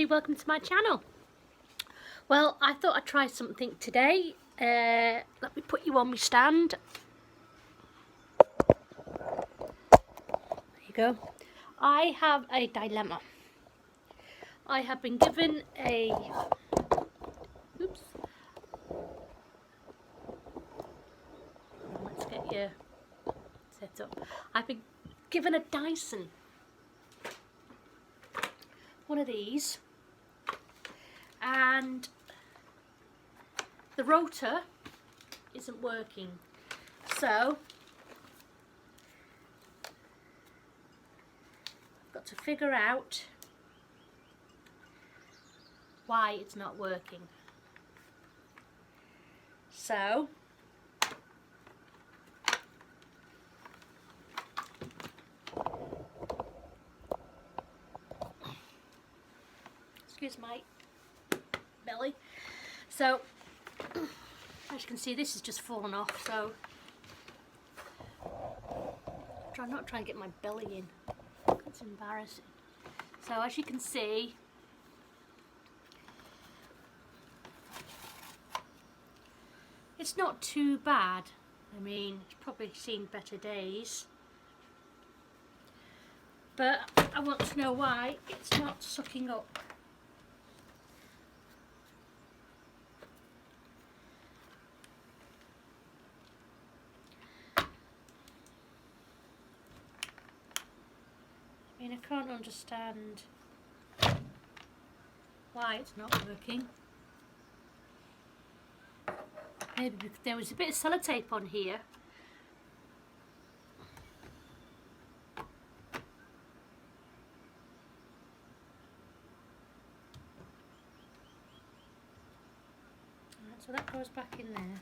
everybody, welcome to my channel. Well, I thought I'd try something today. Let me put you on my stand. There you go. I have a dilemma. I have been given a... Oops. Let's get you set up. I've been given a Dyson. One of these. And the rotor isn't working. So I've got to figure out why it's not working. So excuse my belly. So as you can see, this has just fallen off, so try not try and get my belly in. It's embarrassing. So as you can see, it's not too bad. I mean, it's probably seen better days, but I want to know why it's not sucking up. I mean, I can't understand why it's not working. Maybe because there was a bit of sellotape on here. Right, so that goes back in there.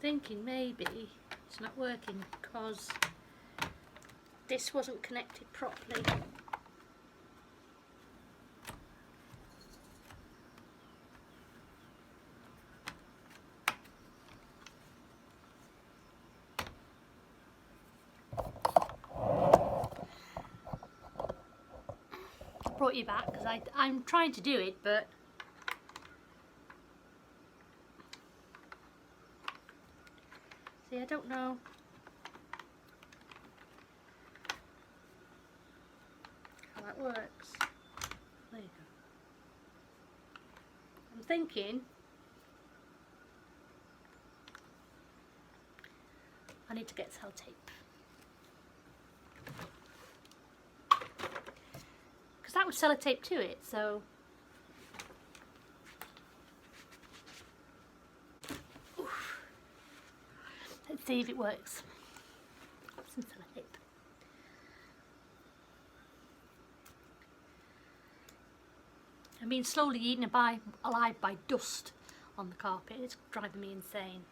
Thinking maybe it's not working because this wasn't connected properly. I brought you back because I'm trying to do it, but see, I don't know. How that works. There you go. I'm thinking I need to get sellotape, because that would sellotape to it, so oof. Let's see if it works. Some sellotape. I'm being slowly eaten alive by dust on the carpet. It's driving me insane.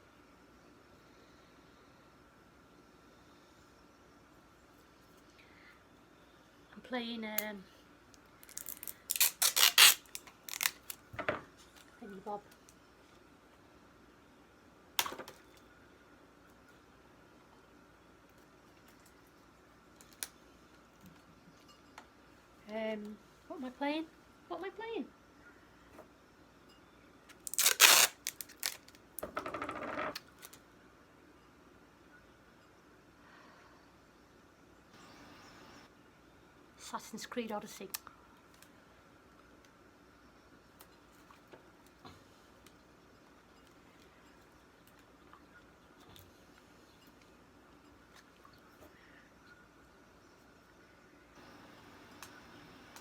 I'm playing thingy bob. What am I playing? What am I playing? Assassin's Creed Odyssey.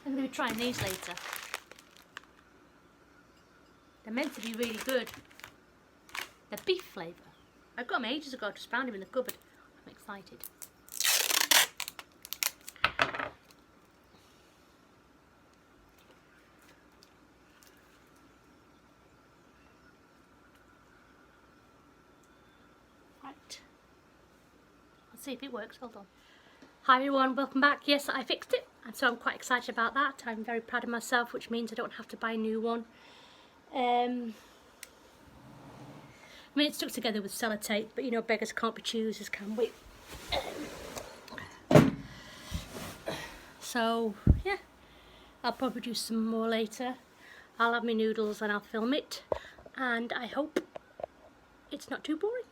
I'm going to be trying these later. They're meant to be really good. They're beef flavour. I got them ages ago, just found them in the cupboard. I'm excited. Right. Let's see if it works. Hold on. Hi everyone, welcome back. Yes, I fixed it, and so I'm quite excited about that. I'm very proud of myself, which means I don't have to buy a new one. mean, it's stuck together with sellotape, but you know, beggars can't be choosers, can we? So, yeah, I'll probably do some more later. I'll have my noodles and I'll film it, and I hope it's not too boring.